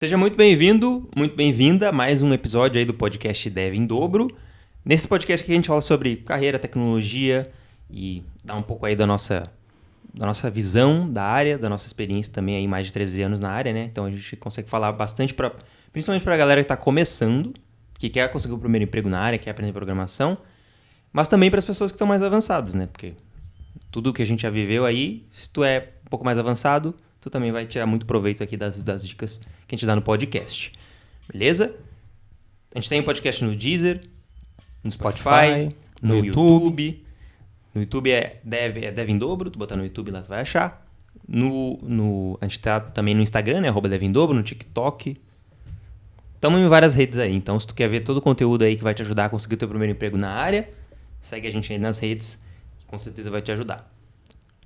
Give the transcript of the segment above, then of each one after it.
Seja muito bem-vindo, muito bem-vinda a mais um episódio aí do podcast Dev em Dobro. Nesse podcast aqui a gente fala sobre carreira, tecnologia e dá um pouco aí da nossa visão da área, da nossa experiência também aí, mais de 13 anos na área, né? Então a gente consegue falar bastante, principalmente para a galera que está começando, que quer conseguir o primeiro emprego na área, quer aprender programação, mas também para as pessoas que estão mais avançadas, né? Porque tudo que a gente já viveu aí, se tu é um pouco mais avançado, tu também vai tirar muito proveito aqui das dicas que a gente dá no podcast. Beleza? A gente tem um podcast no Deezer, no Spotify, no YouTube. No YouTube é Dev em Dobro, tu botar no YouTube lá tu vai achar. A gente tá também no Instagram, né? @Dev em Dobro, no TikTok. Estamos em várias redes aí. Então, se tu quer ver todo o conteúdo aí que vai te ajudar a conseguir o teu primeiro emprego na área, segue a gente aí nas redes, que com certeza vai te ajudar.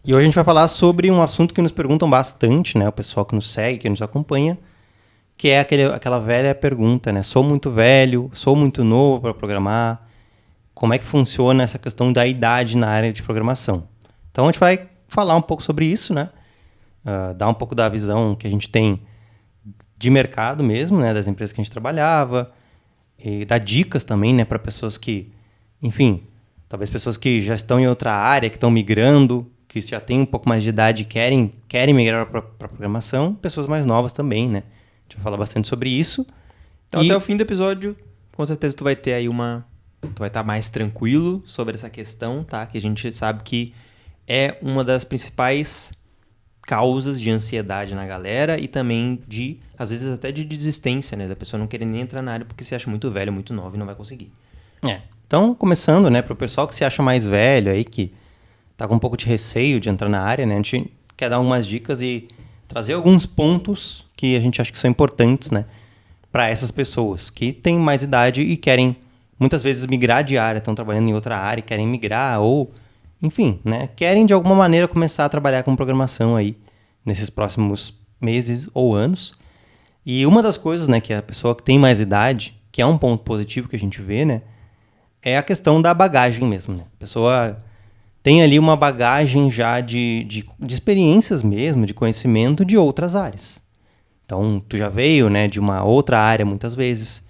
E hoje a gente vai falar sobre um assunto que nos perguntam bastante, né? O pessoal que nos segue, que nos acompanha, que é aquela velha pergunta, né? Sou muito velho, sou muito novo para programar. Como é que funciona essa questão da idade na área de programação? Então a gente vai falar um pouco sobre isso, né? Dar um pouco da visão que a gente tem de mercado mesmo, né? Das empresas que a gente trabalhava. E dar dicas também, né? Para pessoas que, enfim, talvez pessoas que já estão em outra área, que estão migrando, que já têm um pouco mais de idade e querem migrar para programação, pessoas mais novas também, né? A gente vai falar bastante sobre isso. Então, até o fim do episódio, com certeza tu vai ter aí tu vai estar mais tranquilo sobre essa questão, tá? Que a gente sabe que é uma das principais causas de ansiedade na galera e também às vezes até de desistência, né? Da pessoa não querer nem entrar na área porque se acha muito velho, muito nova e não vai conseguir. Então, começando, né? Para o pessoal que se acha mais velho aí, que tá com um pouco de receio de entrar na área, né? A gente quer dar algumas dicas e trazer alguns pontos que a gente acha que são importantes, né? Para essas pessoas que têm mais idade e querem, muitas vezes, migrar de área, estão trabalhando em outra área, querem migrar ou, enfim, né? Querem, de alguma maneira, começar a trabalhar com programação aí nesses próximos meses ou anos. E uma das coisas, né, que a pessoa que tem mais idade, que é um ponto positivo que a gente vê, né? É a questão da bagagem mesmo, né? A pessoa tem ali uma bagagem já de experiências mesmo, de conhecimento de outras áreas. Então, tu já veio, né, de uma outra área muitas vezes.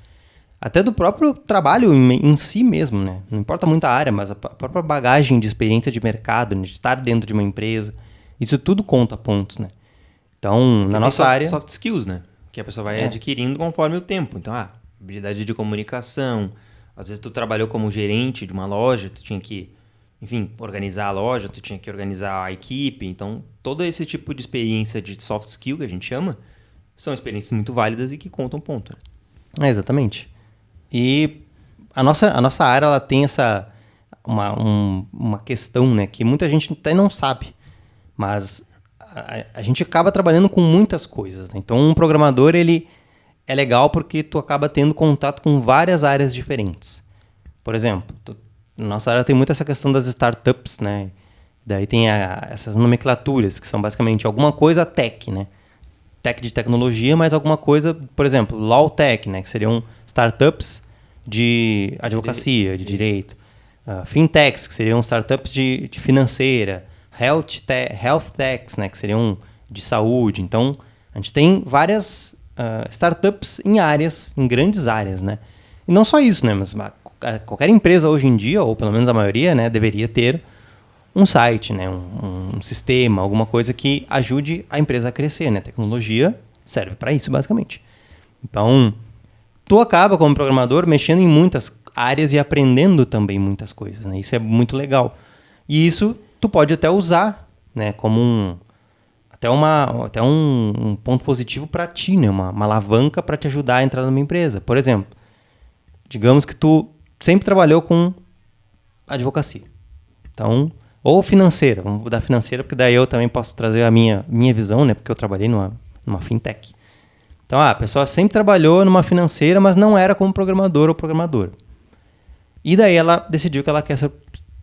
Até do próprio trabalho em si mesmo, né? Não importa muito a área, mas a própria bagagem de experiência de mercado, né, de estar dentro de uma empresa. Isso tudo conta pontos, né? Então, na nossa área... soft skills, né? Que a pessoa vai adquirindo conforme o tempo. Então, habilidade de comunicação. Às vezes tu trabalhou como gerente de uma loja, tu tinha que, enfim, organizar a loja, tu tinha que organizar a equipe. Então, todo esse tipo de experiência de soft skill, que a gente chama, são experiências muito válidas e que contam ponto. Exatamente. E a nossa área, ela tem uma questão, né, que muita gente até não sabe, mas a gente acaba trabalhando com muitas coisas, né? Então, um programador, ele é legal porque tu acaba tendo contato com várias áreas diferentes. Por exemplo, na nossa área tem muito essa questão das startups, né? Daí tem essas nomenclaturas, que são basicamente alguma coisa tech, né? Tech de tecnologia, mas alguma coisa, por exemplo, law tech, né? Que seriam startups de advocacia, de direito. Fintechs, que seriam startups de financeira. Health techs, né? Que seriam de saúde. Então, a gente tem várias startups em grandes áreas, né? E não só isso, né? Mas qualquer empresa hoje em dia, ou pelo menos a maioria, né, deveria ter um site, né, um sistema, alguma coisa que ajude a empresa a crescer, né? Tecnologia serve para isso, basicamente. Então, tu acaba, como programador, mexendo em muitas áreas e aprendendo também muitas coisas, né? Isso é muito legal. E isso tu pode até usar, né, como até um ponto positivo para ti, né? Uma alavanca para te ajudar a entrar numa empresa. Por exemplo, digamos que tu sempre trabalhou com advocacia. Então, ou financeira, vamos mudar financeira, porque daí eu também posso trazer a minha visão, né? Porque eu trabalhei numa fintech. Então, a pessoa sempre trabalhou numa financeira, mas não era como programador ou programadora. E daí ela decidiu que ela quer ser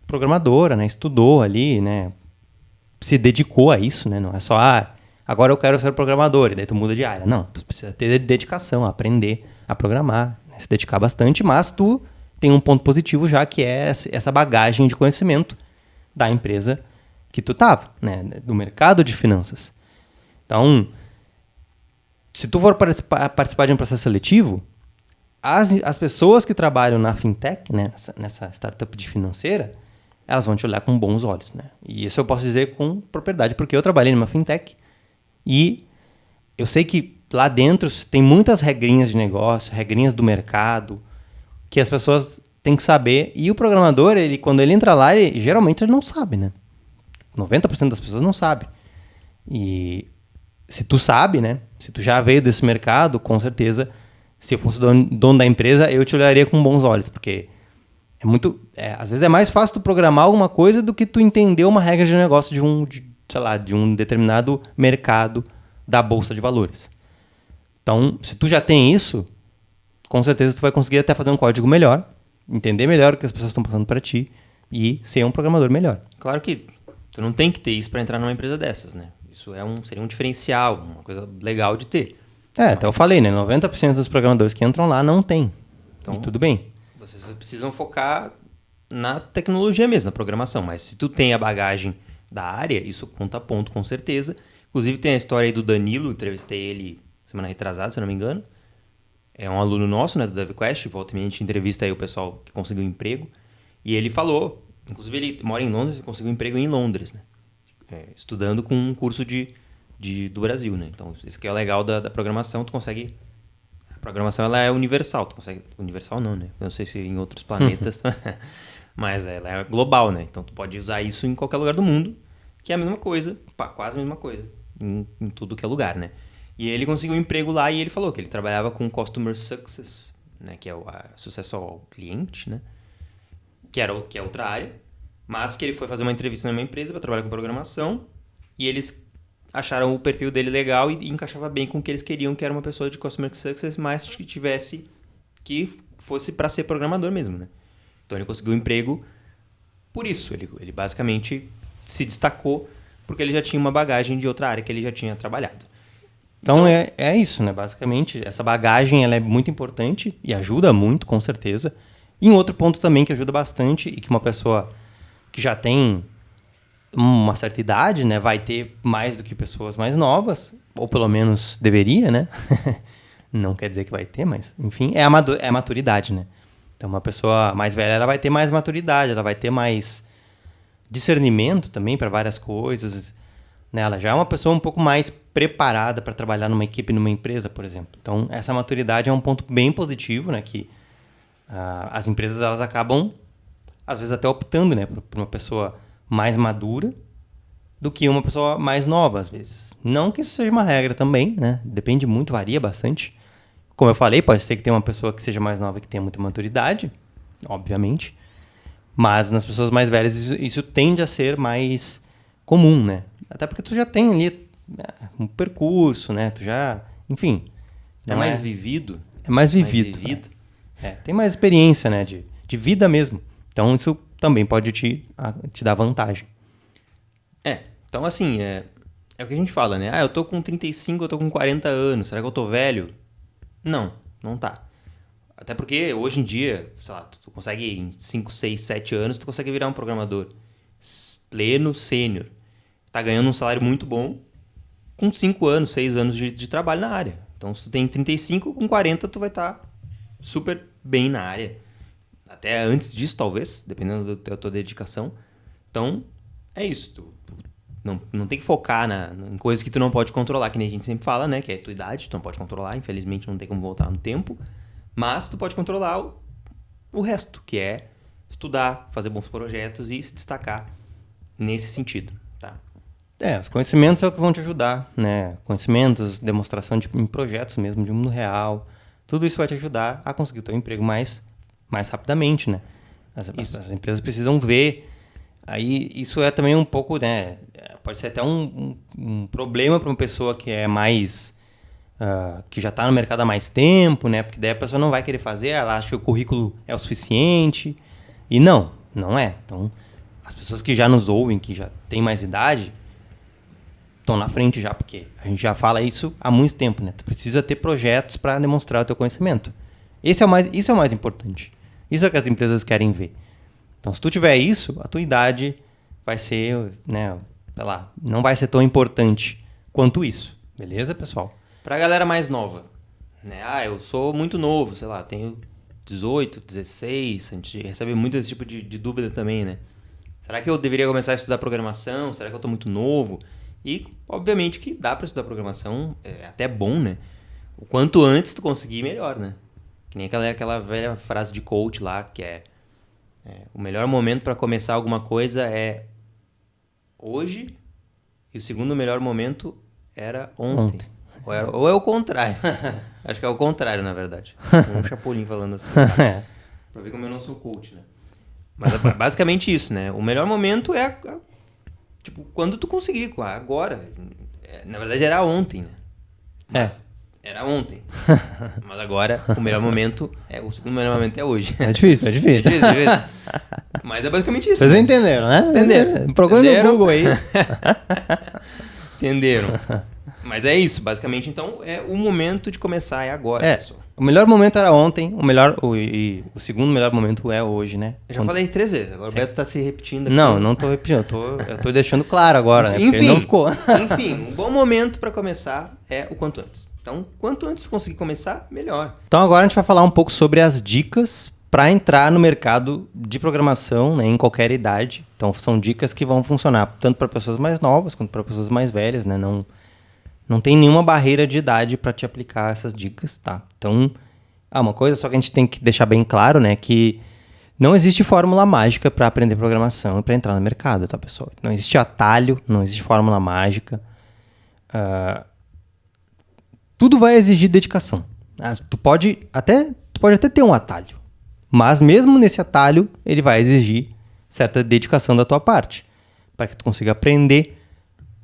programadora, né? Estudou ali, né? Se dedicou a isso, né? Não é só, agora eu quero ser programador, e daí tu muda de área. Não, tu precisa ter dedicação, aprender a programar, né? Se dedicar bastante, mas tu tem um ponto positivo já, que é essa bagagem de conhecimento da empresa que tu tava, né? Do mercado de finanças. Então, se tu for participar de um processo seletivo, as pessoas que trabalham na fintech, né, nessa startup de financeira, elas vão te olhar com bons olhos, né? E isso eu posso dizer com propriedade, porque eu trabalhei numa fintech e eu sei que lá dentro tem muitas regrinhas de negócio, regrinhas do mercado, que as pessoas têm que saber. E o programador, quando ele entra lá, geralmente ele não sabe, né? 90% das pessoas não sabe. E se tu sabe, né? Se tu já veio desse mercado, com certeza, se eu fosse dono da empresa, eu te olharia com bons olhos, porque às vezes é mais fácil tu programar alguma coisa do que tu entender uma regra de negócio de um determinado mercado da bolsa de valores. Então, se tu já tem isso, com certeza tu vai conseguir até fazer um código melhor, entender melhor o que as pessoas estão passando para ti e ser um programador melhor. Claro que tu não tem que ter isso para entrar numa empresa dessas, né? Isso seria um diferencial, uma coisa legal de ter. Até eu falei, né? 90% dos programadores que entram lá não tem. Então, e tudo bem. Vocês precisam focar na tecnologia mesmo, na programação. Mas se tu tem a bagagem da área, isso conta ponto com certeza. Inclusive tem a história aí do Danilo, entrevistei ele semana retrasada, se eu não me engano. É um aluno nosso, né, do DevQuest, volta e meia a gente entrevista aí o pessoal que conseguiu emprego. E ele falou, inclusive ele mora em Londres e conseguiu emprego em Londres, né? Estudando com um curso do Brasil, né? Então, isso que é legal da programação, tu consegue... A programação, ela é universal, tu consegue... Universal não, né? Eu não sei se em outros planetas, mas ela é global, né? Então, tu pode usar isso em qualquer lugar do mundo, que é a mesma coisa, quase a mesma coisa, em tudo que é lugar, né? E ele conseguiu um emprego lá e ele falou que ele trabalhava com Customer Success, né? Que é o sucesso ao cliente, né? Que é outra área, mas que ele foi fazer uma entrevista numa empresa para trabalhar com programação e eles acharam o perfil dele legal e encaixava bem com o que eles queriam, que era uma pessoa de Customer Success, mas que fosse para ser programador mesmo, né? Então ele conseguiu um emprego por isso. Ele basicamente se destacou porque ele já tinha uma bagagem de outra área que ele já tinha trabalhado. Então é isso, né? Basicamente, essa bagagem ela é muito importante e ajuda muito, com certeza. E um outro ponto também que ajuda bastante e que uma pessoa que já tem uma certa idade, né, vai ter mais do que pessoas mais novas, ou pelo menos deveria, né? Não quer dizer que vai ter, mas enfim, é a maturidade, né? Então uma pessoa mais velha ela vai ter mais maturidade, ela vai ter mais discernimento também para várias coisas, né? Ela já é uma pessoa um pouco mais preparada para trabalhar numa equipe, numa empresa, por exemplo. Então essa maturidade é um ponto bem positivo, né? Que as empresas elas acabam às vezes até optando, né, por uma pessoa mais madura do que uma pessoa mais nova, às vezes. Não que isso seja uma regra também, né? Depende muito, varia bastante. Como eu falei, pode ser que tenha uma pessoa que seja mais nova e que tenha muita maturidade, obviamente. Mas nas pessoas mais velhas isso tende a ser mais comum, né? Até porque tu já tem ali um percurso, né? Tu já... Enfim. É mais vivido. É mais vivido. Tem mais experiência, né? De vida mesmo. Então, isso também pode te dar vantagem. Então assim, é o que a gente fala, né? Eu tô com 35, eu tô com 40 anos, será que eu tô velho? Não tá. Até porque hoje em dia, sei lá, tu consegue em 5, 6, 7 anos, tu consegue virar um programador pleno, sênior. Tá ganhando um salário muito bom com 5 anos, 6 anos de trabalho na área. Então, se tu tem 35, com 40 tu vai estar super bem na área. Até antes disso, talvez, dependendo da tua dedicação. Então, é isso. Tu não tem que focar em coisas que tu não pode controlar, que nem a gente sempre fala, né? Que é a tua idade, tu não pode controlar. Infelizmente, não tem como voltar no tempo. Mas tu pode controlar o resto, que é estudar, fazer bons projetos e se destacar nesse sentido, tá? Os conhecimentos é o que vão te ajudar, né? Conhecimentos, demonstração em projetos mesmo, de mundo real. Tudo isso vai te ajudar a conseguir o teu emprego mais rapidamente, né? As empresas precisam ver. Aí isso é também um pouco, né? Pode ser até um problema para uma pessoa que é mais... que já está no mercado há mais tempo, né? Porque daí a pessoa não vai querer fazer, ela acha que o currículo é o suficiente. E não é. Então, as pessoas que já nos ouvem, que já têm mais idade, estão na frente já, porque a gente já fala isso há muito tempo, né? Tu precisa ter projetos para demonstrar o teu conhecimento. Isso é o mais importante. Isso é o que as empresas querem ver. Então, se tu tiver isso, a tua idade vai ser, né, sei lá, não vai ser tão importante quanto isso. Beleza, pessoal? Pra galera mais nova, né? Ah, eu sou muito novo, sei lá, tenho 18, 16, a gente recebe muito esse tipo de dúvida também, né? Será que eu deveria começar a estudar programação? Será que eu tô muito novo? E, obviamente, que dá pra estudar programação, é até bom, né? O quanto antes tu conseguir, melhor, né? Que nem aquela velha frase de coach lá, que o melhor momento pra começar alguma coisa é hoje e o segundo melhor momento era ontem. Ou é o contrário. Acho que é o contrário, na verdade. Um chapulinho falando assim. Pra ver como eu não sou coach, né? Mas é basicamente isso, né? O melhor momento é tipo, quando tu conseguir, agora. Na verdade era ontem, né? Mas era ontem. Mas agora o melhor momento o segundo melhor momento é hoje. É difícil. É difícil. Mas é basicamente isso. Vocês né? entenderam, né? Entenderam. Procura no Google aí. Entenderam. Mas é isso, basicamente, então, é o momento de começar, é agora, pessoal. O melhor momento era ontem, o segundo melhor momento é hoje, né? Eu já falei 3 vezes, agora o Beto tá se repetindo aqui. Não tô repetindo, eu tô deixando claro agora, né? Porque não ficou. Enfim, um bom momento para começar é o quanto antes. Então, quanto antes conseguir começar, melhor. Então agora a gente vai falar um pouco sobre as dicas para entrar no mercado de programação, né, em qualquer idade. Então são dicas que vão funcionar tanto para pessoas mais novas quanto para pessoas mais velhas, né? Não tem nenhuma barreira de idade para te aplicar essas dicas, tá? Então, uma coisa só que a gente tem que deixar bem claro, né, que não existe fórmula mágica para aprender programação e para entrar no mercado, tá, pessoal? Não existe atalho, não existe fórmula mágica. Tudo vai exigir dedicação. Tu pode até ter um atalho, mas mesmo nesse atalho, ele vai exigir certa dedicação da tua parte, para que tu consiga aprender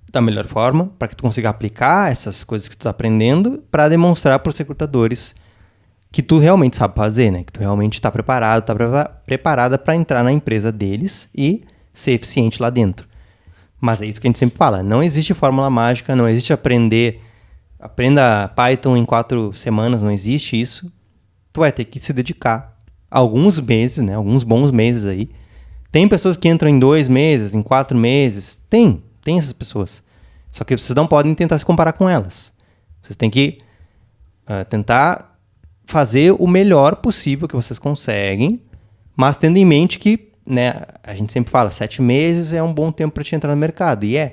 da melhor forma, para que tu consiga aplicar essas coisas que tu está aprendendo para demonstrar para os recrutadores que tu realmente sabe fazer, né? Que tu realmente está preparado, preparada para entrar na empresa deles e ser eficiente lá dentro. Mas é isso que a gente sempre fala, não existe fórmula mágica, não existe aprenda Python em 4 semanas, não existe isso. Tu vai ter que se dedicar alguns meses, né? Alguns bons meses aí. Tem pessoas que entram em 2 meses, em 4 meses, tem essas pessoas. Só que vocês não podem tentar se comparar com elas. Vocês têm que tentar fazer o melhor possível que vocês conseguem, mas tendo em mente que, né, a gente sempre fala, 7 meses é um bom tempo para te entrar no mercado. E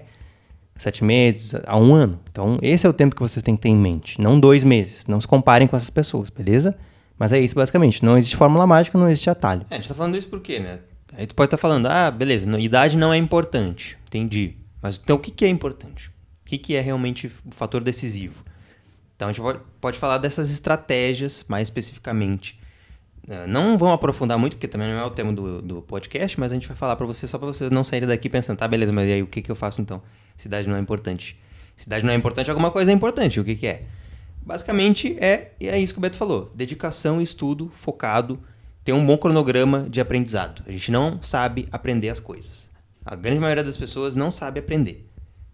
7 meses a 1 ano. Então, esse é o tempo que vocês têm que ter em mente. Não 2 meses. Não se comparem com essas pessoas, beleza? Mas é isso, basicamente. Não existe fórmula mágica, não existe atalho. A gente tá falando isso por quê, né? Aí tu pode estar falando, beleza, idade não é importante. Entendi. Mas então o que é importante? O que é realmente o fator decisivo? Então a gente pode falar dessas estratégias mais especificamente. Não vamos aprofundar muito, porque também não é o tema do podcast, mas a gente vai falar para vocês, só para vocês não saírem daqui pensando, tá, beleza, mas e aí o que eu faço então? Se idade não é importante. Se idade não é importante, alguma coisa é importante. O que é? Basicamente é isso que o Beto falou. Dedicação, estudo, focado, ter um bom cronograma de aprendizado. A gente não sabe aprender as coisas. A grande maioria das pessoas não sabe aprender,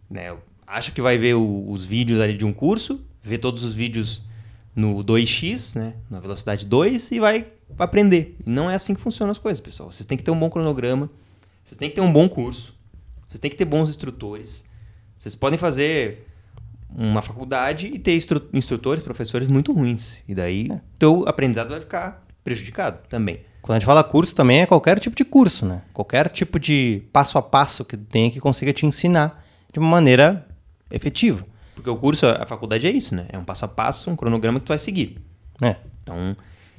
né? Acha que vai ver os vídeos ali de um curso, vê todos os vídeos no 2x, né? Na velocidade 2 e vai aprender. E não é assim que funcionam as coisas, pessoal. Vocês têm que ter um bom cronograma, vocês têm que ter um bom curso, vocês têm que ter bons instrutores. Vocês podem fazer uma faculdade e ter instrutores, professores muito ruins. E daí teu aprendizado vai ficar prejudicado também. Quando a gente fala curso, também é qualquer tipo de curso, né? Qualquer tipo de passo a passo que tu tenha que consiga te ensinar de uma maneira efetiva. Porque o curso, a faculdade é isso, né? É um passo a passo, um cronograma que tu vai seguir. Então,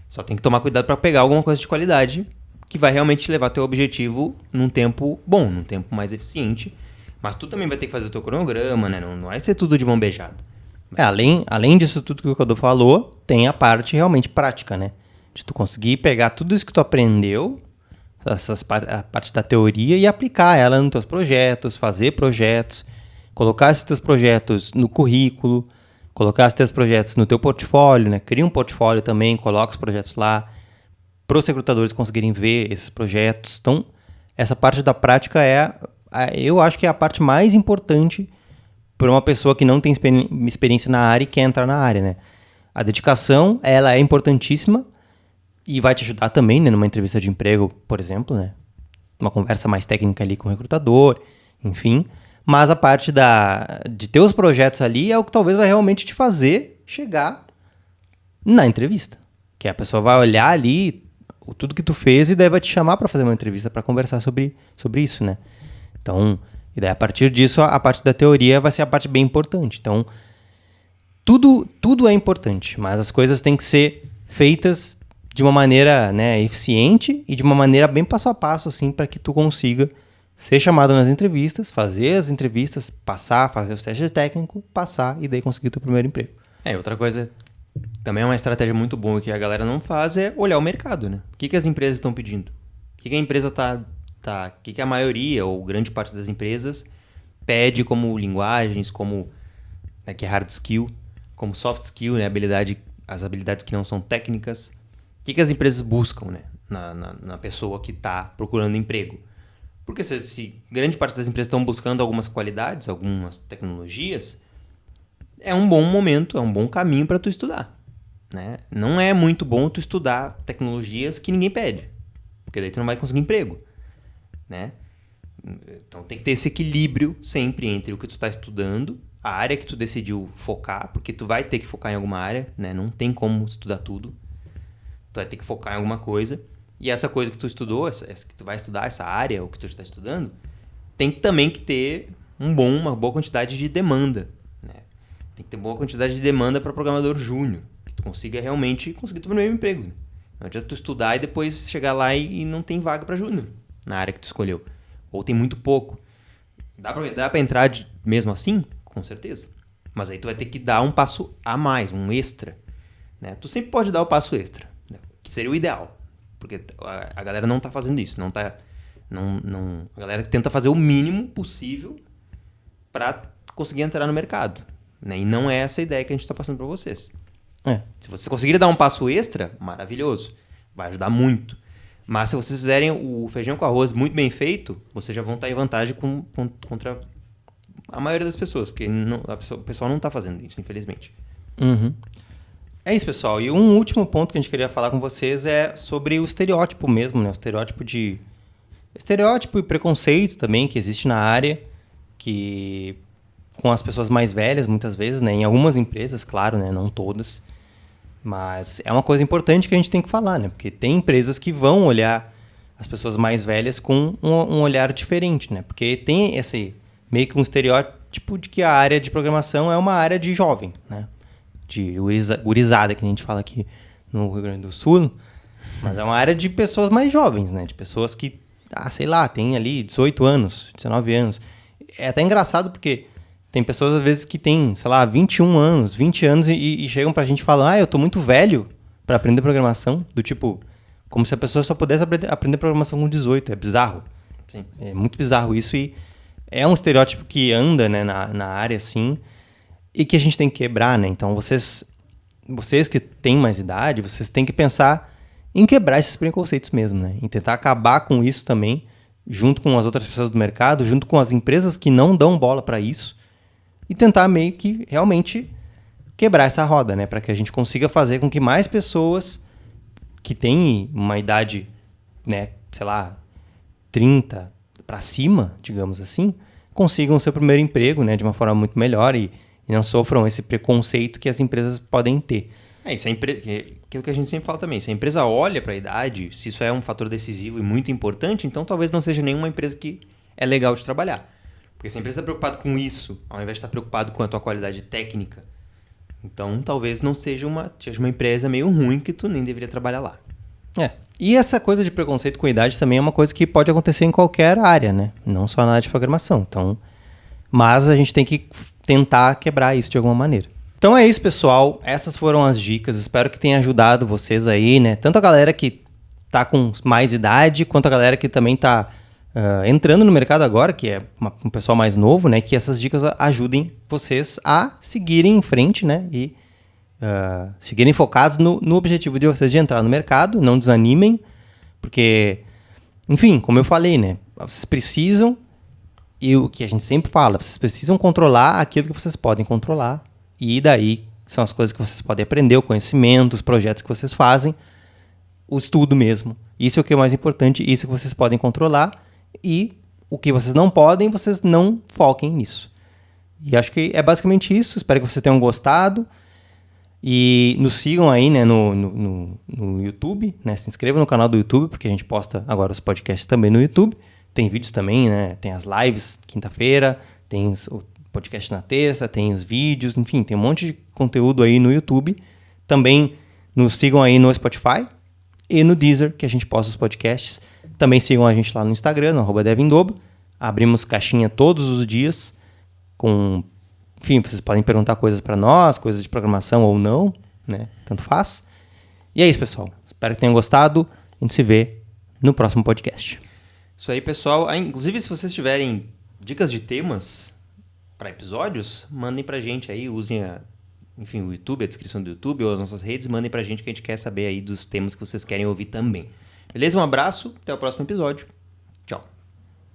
só tem que tomar cuidado para pegar alguma coisa de qualidade que vai realmente te levar ao teu objetivo num tempo bom, num tempo mais eficiente. Mas tu também vai ter que fazer o teu cronograma, né? Não vai ser tudo de mão beijada. Além disso tudo que o Cadu falou, tem a parte realmente prática, né? De tu conseguir pegar tudo isso que tu aprendeu, a parte da teoria, e aplicar ela nos teus projetos, fazer projetos, colocar esses teus projetos no currículo, colocar esses teus projetos no teu portfólio, né? Cria um portfólio também, coloca os projetos lá, para os recrutadores conseguirem ver esses projetos. Então, essa parte da prática eu acho que é a parte mais importante para uma pessoa que não tem experiência na área e quer entrar na área, né? A dedicação, ela é importantíssima e vai te ajudar também, né, numa entrevista de emprego, por exemplo, né? Uma conversa mais técnica ali com o recrutador, enfim. mas a parte de ter os projetos ali é o que talvez vai realmente te fazer chegar na entrevista. Que a pessoa vai olhar ali tudo que tu fez e daí vai te chamar para fazer uma entrevista para conversar sobre isso, né? Então, e daí a partir disso, a parte da teoria vai ser a parte bem importante. Então, tudo é importante, mas as coisas têm que ser feitas de uma maneira, né, eficiente e de uma maneira bem passo a passo, assim, para que tu consiga ser chamado nas entrevistas, fazer as entrevistas, passar, fazer os testes técnicos, passar e daí conseguir o teu primeiro emprego. Outra coisa, também é uma estratégia muito boa que a galera não faz é olhar o mercado, né? O que as empresas estão pedindo? O que a empresa o que a maioria ou grande parte das empresas pede como linguagens, como que é hard skill, como soft skill, né? As habilidades que não são técnicas. O que as empresas buscam, né? na pessoa que está procurando emprego? Porque se grande parte das empresas estão buscando algumas qualidades, algumas tecnologias, é um bom momento, é um bom caminho para tu estudar, né? Não é muito bom tu estudar tecnologias que ninguém pede, porque daí tu não vai conseguir emprego, né? Então tem que ter esse equilíbrio sempre entre o que tu está estudando, a área que tu decidiu focar, porque tu vai ter que focar em alguma área, né? Não tem como estudar tudo. Tu vai ter que focar em alguma coisa. E essa coisa que tu estudou, essa que tu vai estudar, essa área, ou que tu está estudando, tem também que ter uma boa quantidade de demanda, né? Tem que ter boa quantidade de demanda para programador júnior, que tu consiga realmente conseguir teu primeiro emprego. Não adianta tu estudar e depois chegar lá e não tem vaga para júnior na área que tu escolheu. Ou tem muito pouco. Dá para entrar mesmo assim? Com certeza. Mas aí tu vai ter que dar um passo a mais, um extra, né? Tu sempre pode dar o passo extra, né? Que seria o ideal. Porque a galera não tá fazendo isso. A galera tenta fazer o mínimo possível para conseguir entrar no mercado, né? E não é essa a ideia que a gente está passando para vocês. Se vocês conseguirem dar um passo extra, maravilhoso. Vai ajudar muito. Mas se vocês fizerem o feijão com arroz muito bem feito, vocês já vão estar em vantagem contra a maioria das pessoas. Porque o pessoal não está fazendo isso, infelizmente. Uhum. É isso, pessoal. E um último ponto que a gente queria falar com vocês é sobre o estereótipo mesmo, né? O estereótipo e preconceito também que existe na área, que com as pessoas mais velhas, muitas vezes, né? Em algumas empresas, claro, né? Não todas. Mas é uma coisa importante que a gente tem que falar, né? Porque tem empresas que vão olhar as pessoas mais velhas com um olhar diferente, né? Porque tem esse meio que um estereótipo de que a área de programação é uma área de jovem, né? De gurizada, que a gente fala aqui no Rio Grande do Sul, mas é uma área de pessoas mais jovens, né? De pessoas que, sei lá, tem ali 18 anos, 19 anos. É até engraçado porque tem pessoas, às vezes, que têm, sei lá, 21 anos, 20 anos e chegam pra gente e falam, eu tô muito velho pra aprender programação, do tipo, como se a pessoa só pudesse aprender programação com 18. É bizarro. Sim. É muito bizarro isso e é um estereótipo que anda, né, na área, assim, e que a gente tem que quebrar, né? Então, vocês que têm mais idade, vocês têm que pensar em quebrar esses preconceitos mesmo, né? Em tentar acabar com isso também, junto com as outras pessoas do mercado, junto com as empresas que não dão bola para isso, e tentar meio que realmente quebrar essa roda, né? Para que a gente consiga fazer com que mais pessoas que têm uma idade, né, sei lá, 30 para cima, digamos assim, consigam o seu primeiro emprego, né, de uma forma muito melhor e não sofram esse preconceito que as empresas podem ter. Isso é aquilo que a gente sempre fala também. Se a empresa olha para a idade, se isso é um fator decisivo e muito importante, então talvez não seja nenhuma empresa que é legal de trabalhar. Porque se a empresa está preocupada com isso, ao invés de estar preocupado com a tua qualidade técnica, então talvez não seja uma empresa meio ruim que tu nem deveria trabalhar lá. E essa coisa de preconceito com a idade também é uma coisa que pode acontecer em qualquer área, né? Não só na área de programação. Então, mas a gente tem que tentar quebrar isso de alguma maneira. Então é isso, pessoal. Essas foram as dicas. Espero que tenha ajudado vocês aí, né? Tanto a galera que tá com mais idade, quanto a galera que também tá entrando no mercado agora, que é um pessoal mais novo, né? Que essas dicas ajudem vocês a seguirem em frente, né? E seguirem focados no objetivo de vocês de entrar no mercado. Não desanimem, porque, enfim, como eu falei, né? Vocês precisam, e o que a gente sempre fala, vocês precisam controlar aquilo que vocês podem controlar. E daí são as coisas que vocês podem aprender, o conhecimento, os projetos que vocês fazem, o estudo mesmo. Isso é o que é mais importante, isso que vocês podem controlar. E o que vocês não podem, vocês não foquem nisso. E acho que é basicamente isso. Espero que vocês tenham gostado. E nos sigam aí, né, no YouTube, né? Se inscrevam no canal do YouTube, porque a gente posta agora os podcasts também no YouTube. Tem vídeos também, né? Tem as lives quinta-feira, tem o podcast na terça, tem os vídeos, enfim, tem um monte de conteúdo aí no YouTube. Também nos sigam aí no Spotify e no Deezer, que a gente posta os podcasts. Também sigam a gente lá no Instagram, no @devindobro. Abrimos caixinha todos os dias com... Enfim, vocês podem perguntar coisas para nós, coisas de programação ou não, né? Tanto faz. E é isso, pessoal. Espero que tenham gostado. A gente se vê no próximo podcast. Isso aí, pessoal. Inclusive, se vocês tiverem dicas de temas para episódios, mandem pra gente aí, usem o YouTube, a descrição do YouTube ou as nossas redes, mandem pra gente que a gente quer saber aí dos temas que vocês querem ouvir também. Beleza? Um abraço, até o próximo episódio.